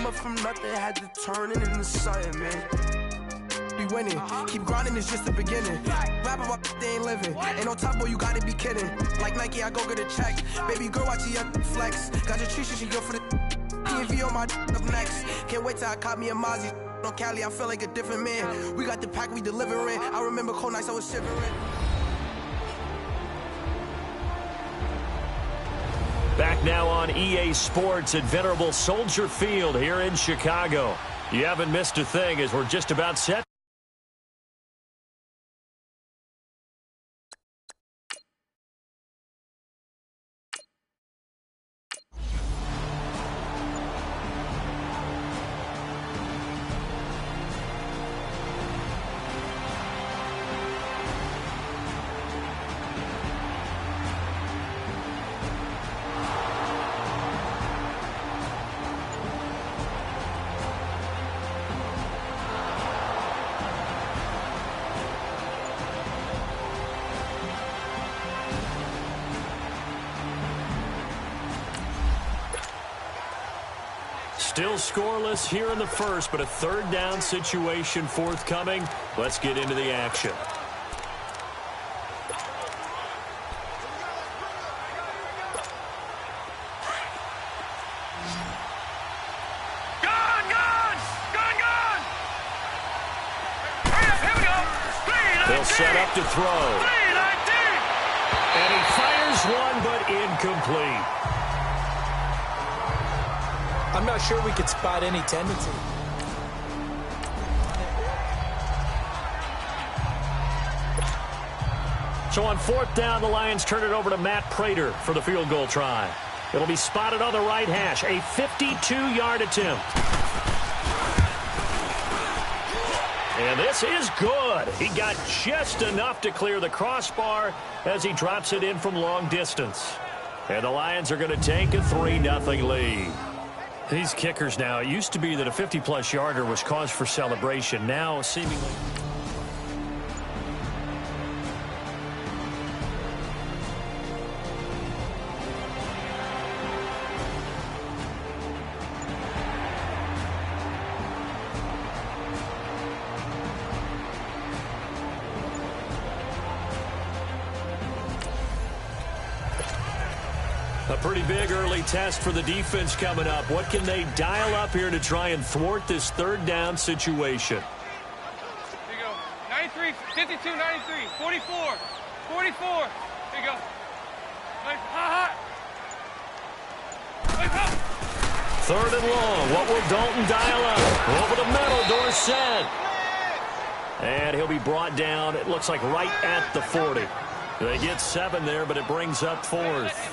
Came up from nothing, had to turn it into something, man. Be winning, keep grinding, it's just the beginning. Rap about they ain't living. Ain't no top boy, you gotta be kidding. Like Nike, I go get a check. Baby girl, watch your flex. Got your tree, she go for the PNV on my up next. Can't wait till I caught me a Mozzie. On Cali, I feel like a different man. We got the pack, we delivering. I remember cold nights, I was shivering. Back now on EA Sports at Venerable Soldier Field here in Chicago. You haven't missed a thing as we're just about set. Still scoreless here in the first, but a third down situation forthcoming. Let's get into the action. They'll set up to throw. And he fires one, but incomplete. I'm not sure we could spot any tendency. So on fourth down, the Lions turn it over to Matt Prater for the field goal try. It'll be spotted on the right hash, a 52-yard attempt. And this is good. He got just enough to clear the crossbar as he drops it in from long distance. And the Lions are going to take a 3-0 lead. These kickers now, it used to be that a 50-plus yarder was cause for celebration. Now, seemingly... A pretty big early test for the defense coming up. What can they dial up here to try and thwart this third down situation? Here you go. 93, 52, 93, 44, 44. Here you go. Third and long. What will Dalton dial up? Over the middle, Dorsett. And he'll be brought down, it looks like right at the 40. They get 7 there, but it brings up fourth.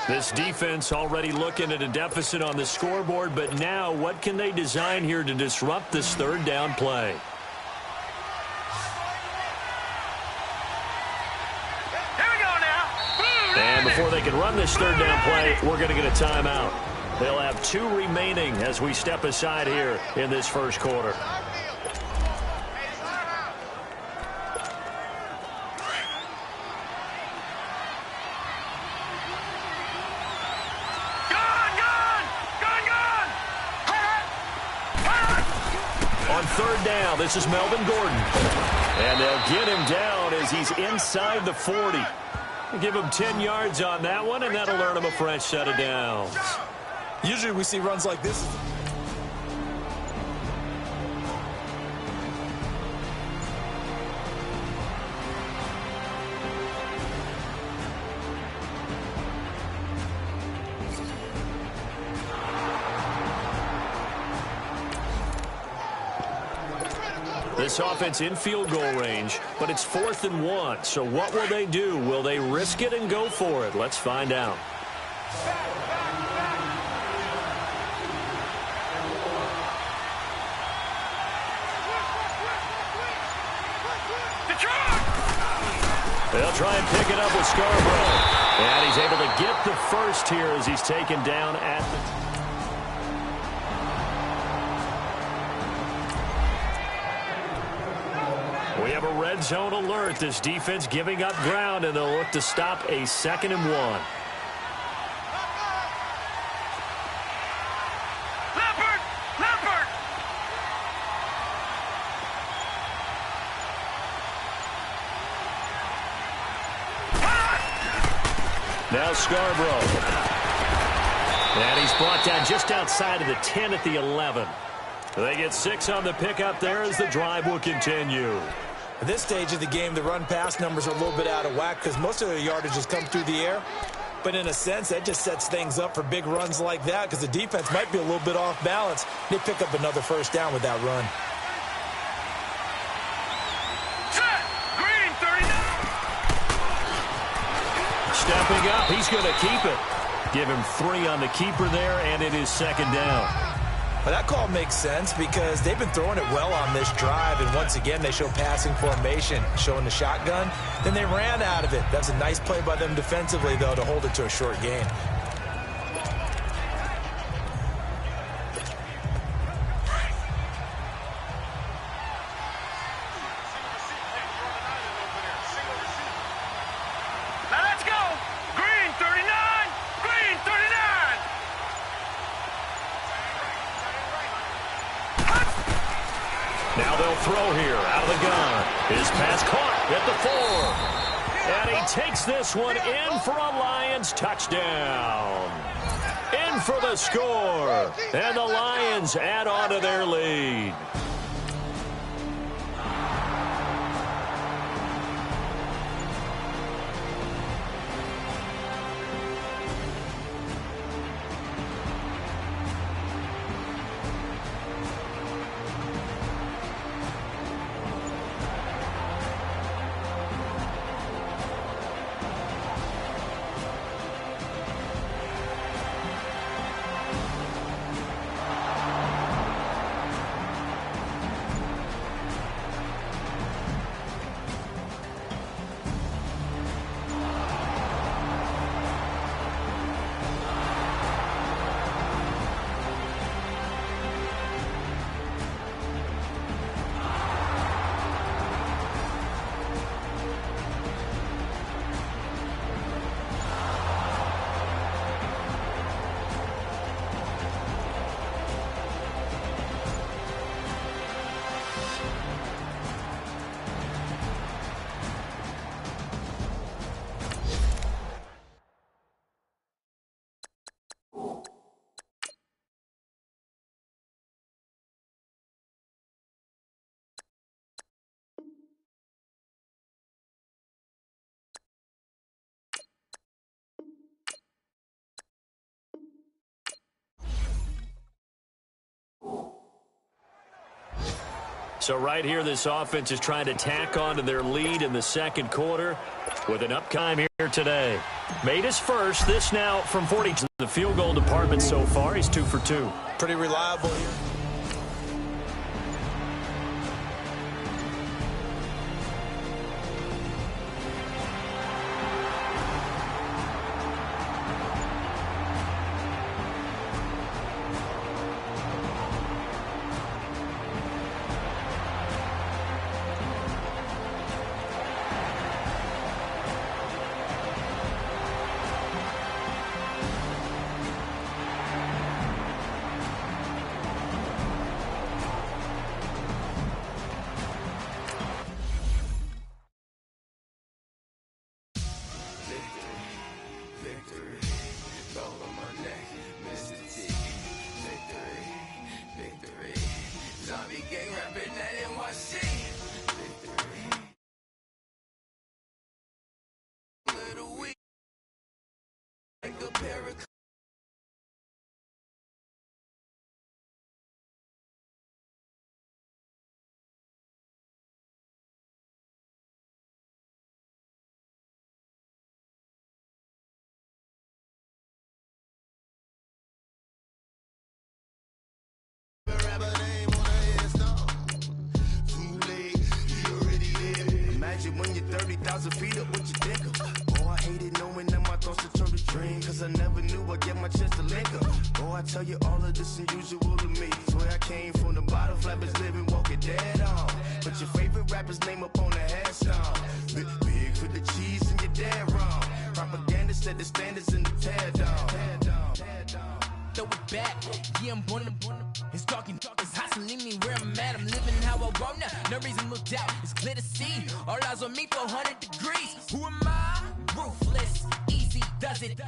This defense already looking at a deficit on the scoreboard, but now what can they design here to disrupt this third down play? Here we go now. And before they can run this third down play, we're going to get a timeout. They'll have 2 remaining as we step aside here in this first quarter. On third down, this is Melvin Gordon. And they'll get him down as he's inside the 40. Give him 10 yards on that one, and that'll earn him a fresh set of downs. Usually we see runs like this. This offense in field goal range, but it's 4th and 1. So what will they do? Will they risk it and go for it? Let's find out. They'll try and pick it up with Scarborough. And he's able to get the first here as he's taken down at the... We have a red zone alert. This defense giving up ground, and they'll look to stop a 2nd and 1. Leopard! Leopard! Now Scarborough. And he's brought down just outside of the 10 at the 11. They get 6 on the pickup there as the drive will continue. At this stage of the game, the run-pass numbers are a little bit out of whack because most of their yardage has come through the air. But in a sense, that just sets things up for big runs like that because the defense might be a little bit off balance. They pick up another first down with that run. Set! Green, 39! Stepping up, he's going to keep it. Give him 3 on the keeper there, and it is 2nd down. Well, that call makes sense because they've been throwing it well on this drive, and once again, they show passing formation, showing the shotgun. Then they ran out of it. That's a nice play by them defensively, though, to hold it to a short gain. Now let's go! Green, 39! Green, 39! Now they'll throw here out of the gun. His pass caught at the 4. And he takes this one in for a Lions touchdown. In for the score. And the Lions add on to their lead. So right here, this offense is trying to tack on to their lead in the 2nd quarter with an uptime here today. Made his first. This now from 40 to the field goal department so far. He's 2 for 2. Pretty reliable here. you when you're 30,000 feet up with your dick up. Oh, I hated knowing that my thoughts would turn to dream, cause I never knew I'd get my chance to link up. Oh, I tell you all of this unusual to me. Swear I came from the bottom, flappers living, walking dead on. Put your favorite rapper's name up on the headstone. Big for the cheese and you're dead wrong. Propaganda set the standards in the tear down. Throw it back, yeah, I'm born it's talking, it's hustling me where I'm at. I'm living how I want now, no reason to look out. It's clear to see, all eyes on me, 400 degrees. Who am I? Ruthless, easy, does it.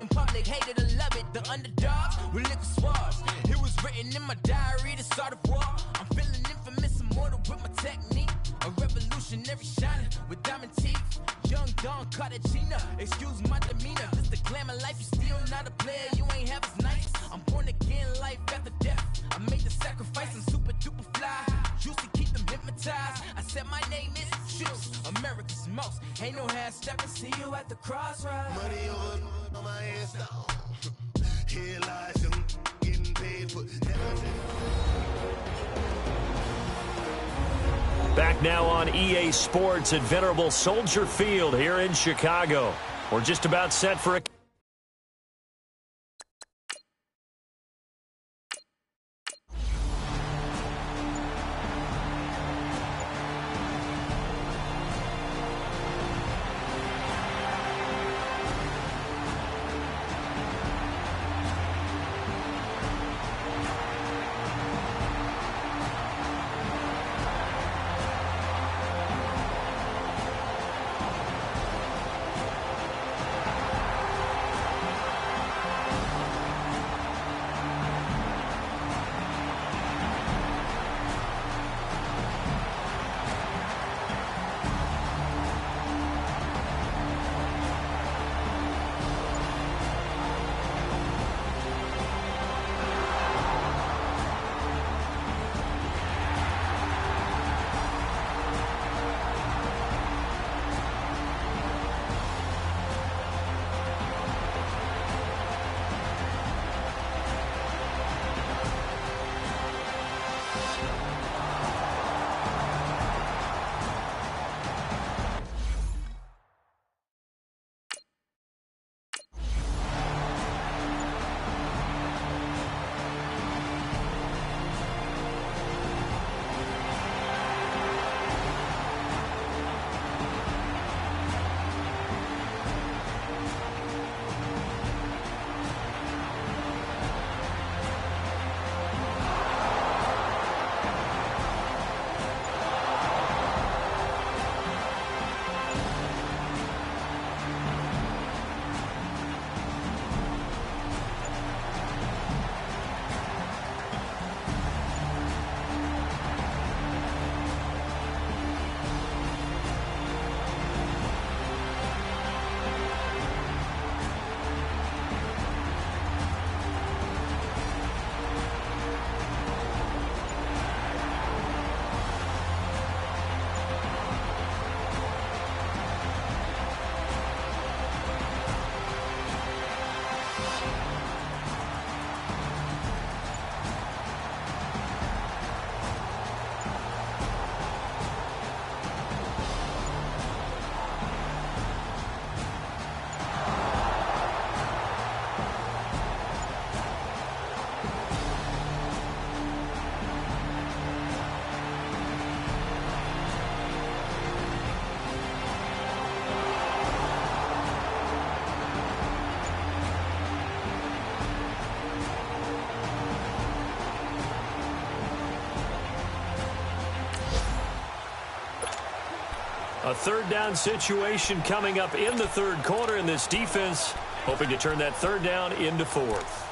In public, hated or love it. The underdogs with liquor swabs. It was written in my diary to start a war. I'm feeling infamous, immortal with my technique. A revolutionary shining with diamond teeth. Young Don Cartagena, excuse my demeanor. This the glamour life, you still not a player, you ain't half as nice. I'm born again, life after death. I made the sacrifice, I'm super duper fly. Used to keep them hypnotized. I said my name is Juice, America's most. Ain't no half stepping, see you at the crossroads. Money over on my ass down. Here lies young, getting paid for Back now on EA Sports at Venerable Soldier Field here in Chicago. We're just about set for a... A third down situation coming up in the third quarter, in this defense hoping to turn that third down into fourth.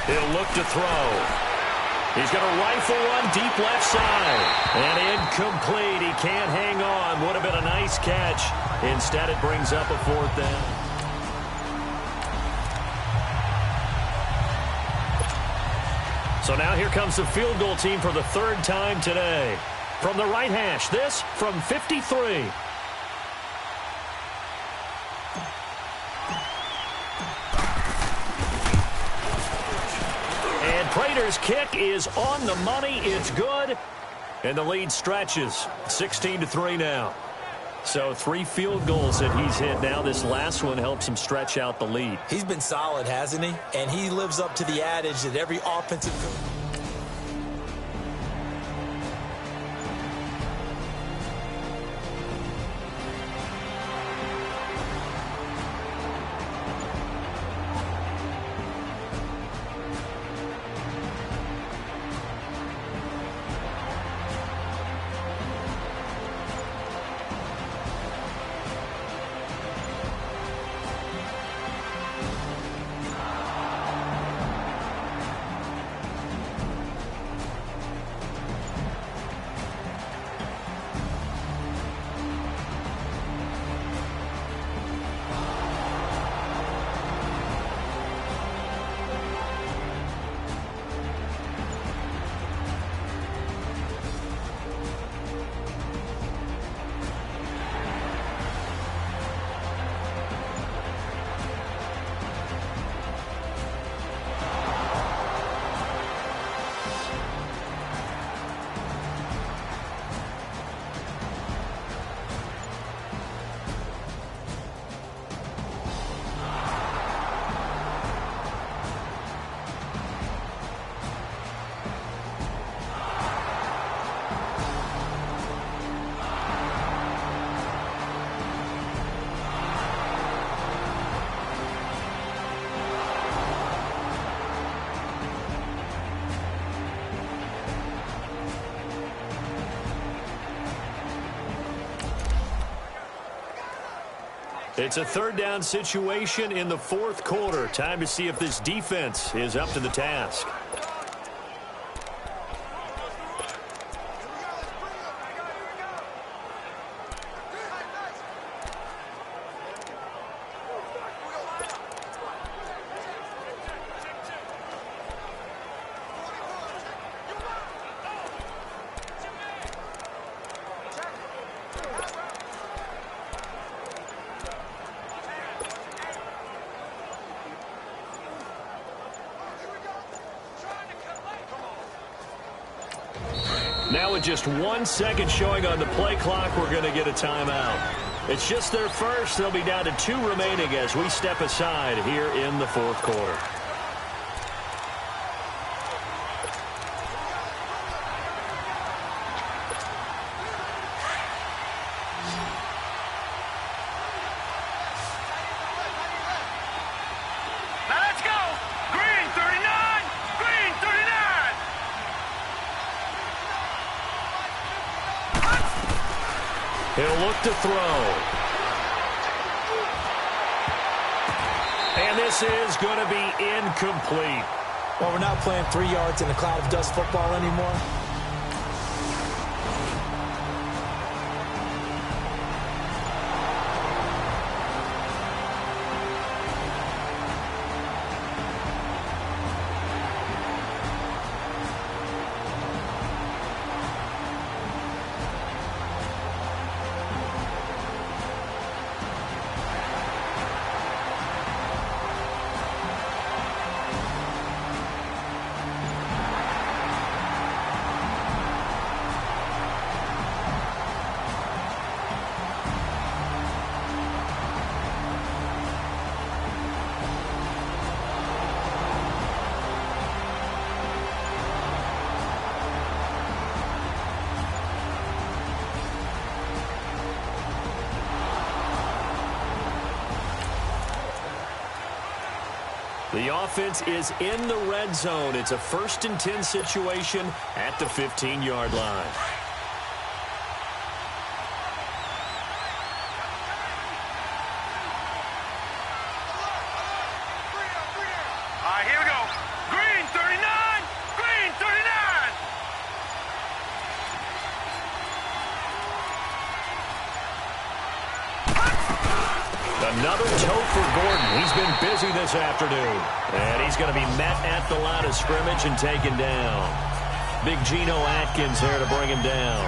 He'll look to throw. He's going to rifle one deep left side. And incomplete. He can't hang on. Would have been a nice catch. Instead, it brings up a fourth down. So now here comes the field goal team for the third time today. From the right hash, this from 53. And Prater's kick is on the money. It's good. And the lead stretches. 16-3 now. So 3 field goals that he's hit now. This last one helps him stretch out the lead. He's been solid, hasn't he? And he lives up to the adage that every offensive... It's a third down situation in the fourth quarter. Time to see if this defense is up to the task. Now with just 1 second showing on the play clock, we're going to get a timeout. It's just their first. They'll be down to 2 remaining as we step aside here in the fourth quarter. He'll look to throw. And this is going to be incomplete. Well, we're not playing 3 yards in a cloud of dust football anymore. The offense is in the red zone. It's a 1st and 10 situation at the 15-yard line. All right, here we go. Green 39, green 39. The Another tote for Gordon. He's been busy this afternoon. And he's going to be met at the line of scrimmage and taken down. Big Geno Atkins there to bring him down.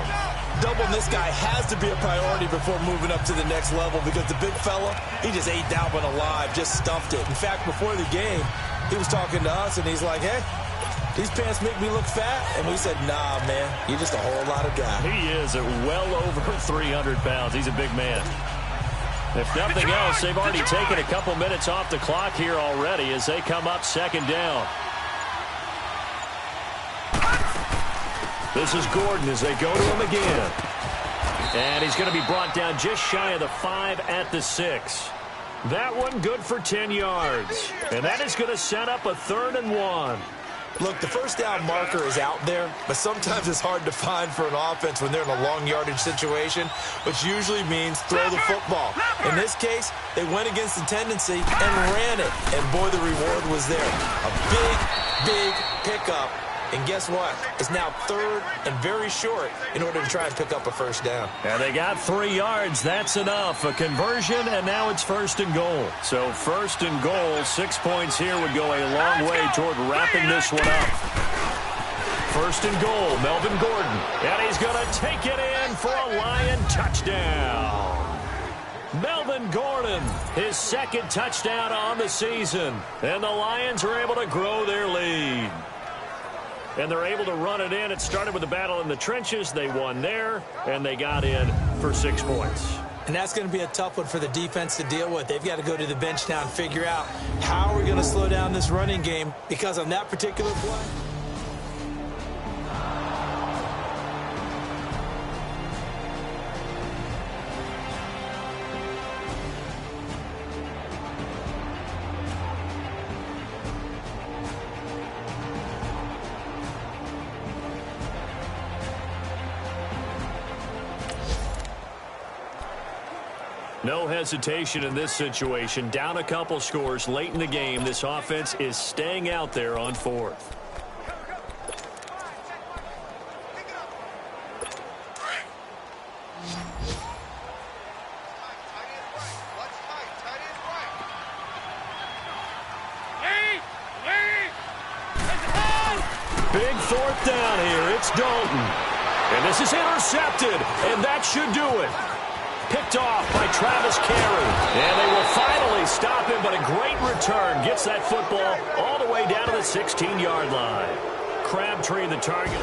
Doubling this guy has to be a priority before moving up to the next level because the big fella, he just ate that one alive, just stuffed it. In fact, before the game, he was talking to us, and he's like, hey, these pants make me look fat. And we said, nah, man, you're just a whole lot of guy. He is at well over 300 pounds. He's a big man. If nothing else, they've already taken a couple minutes off the clock here already as they come up second down. This is Gordon as they go to him again. And he's going to be brought down just shy of the 5 at the 6. That one good for 10 yards. And that is going to set up a 3rd and 1. Look, the first down marker is out there, but sometimes it's hard to find for an offense when they're in a long yardage situation, which usually means throw the football. In this case, they went against the tendency and ran it. And boy, the reward was there. A big, big pickup. And guess what? It's now 3rd and very short in order to try and pick up a first down. And they got 3 yards. That's enough. A conversion, and now it's 1st and goal. So 1st and goal, 6 points here would go a long way toward wrapping this one up. 1st and goal, Melvin Gordon. And he's going to take it in for a Lion touchdown. Melvin Gordon, his 2nd touchdown on the season. And the Lions are able to grow their lead. And they're able to run it in. It started with a battle in the trenches. They won there, and they got in for 6 points. And that's going to be a tough one for the defense to deal with. They've got to go to the bench now and figure out how are we going to slow down this running game, because on that particular play, no hesitation in this situation. Down a couple scores late in the game. This offense is staying out there on 4th. Big 4th down here. It's Dalton. And this is intercepted. And that should do it. Picked off by Travis Carey. And they will finally stop him, but a great return. Gets that football all the way down to the 16-yard line. Crabtree the target.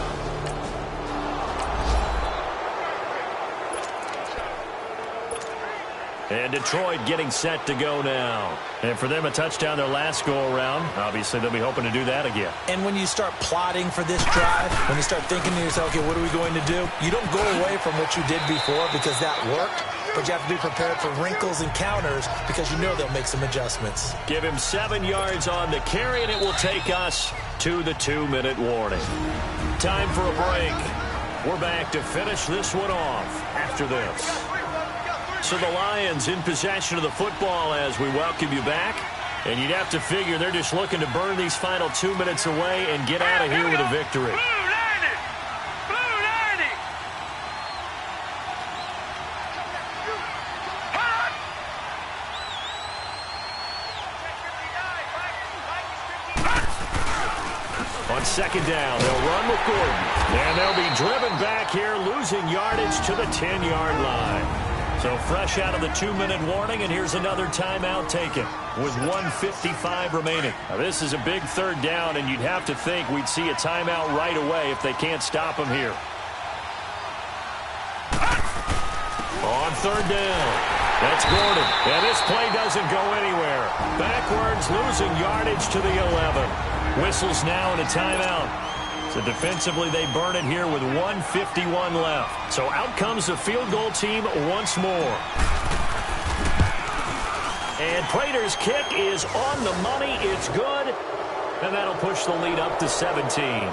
And Detroit getting set to go now. And for them, a touchdown their last go-around. Obviously, they'll be hoping to do that again. and when you start plotting for this drive, when you start thinking to yourself, okay, what are we going to do? You don't go away from what you did before because that worked, but you have to be prepared for wrinkles and counters because you know they'll make some adjustments. Give him 7 yards on the carry, and it will take us to the 2-minute warning. Time for a break. We're back to finish this one off after this. So the Lions in possession of the football as we welcome you back. And you'd have to figure they're just looking to burn these final 2 minutes away and get out of here with a victory. On 2nd down, they'll run with Gordon. And they'll be driven back here, losing yardage to the 10-yard line. So fresh out of the 2-minute warning, and here's another timeout taken with 1:55 remaining. Now, this is a big 3rd down, and you'd have to think we'd see a timeout right away if they can't stop them here. On 3rd down, that's Gordon. And this play doesn't go anywhere. Backwards, losing yardage to the 11. Whistles now and a timeout. So defensively, they burn it here with 1:51 left. So out comes the field goal team once more. And Prater's kick is on the money. It's good. And that'll push the lead up to 17.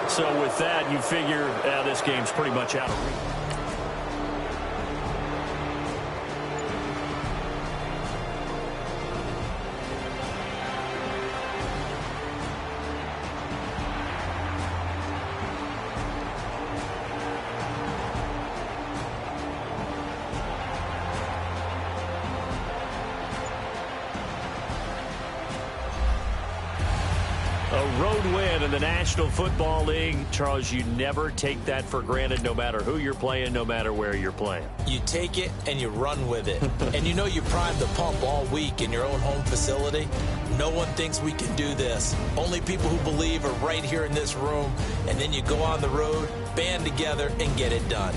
So with that, you figure this game's pretty much out of reach. win in the National Football League. Charles, you never take that for granted, no matter who you're playing, no matter where you're playing. You take it and you run with it. And you know you primed the pump all week in your own home facility. No one thinks we can do this. Only people who believe are right here in this room. And then you go on the road, band together, and get it done.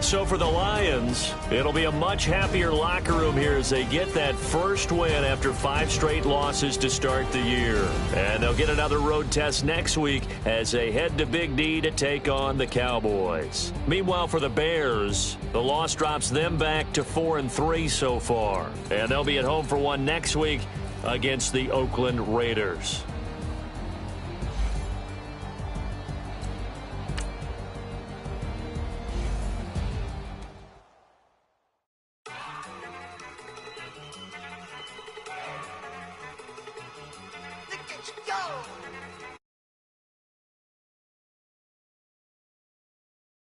So for the Lions, it'll be a much happier locker room here as they get that first win after 5 straight losses to start the year. And they'll get another road test next week as they head to Big D to take on the Cowboys. Meanwhile, for the Bears, the loss drops them back to 4-3 so far. And they'll be at home for one next week against the Oakland Raiders.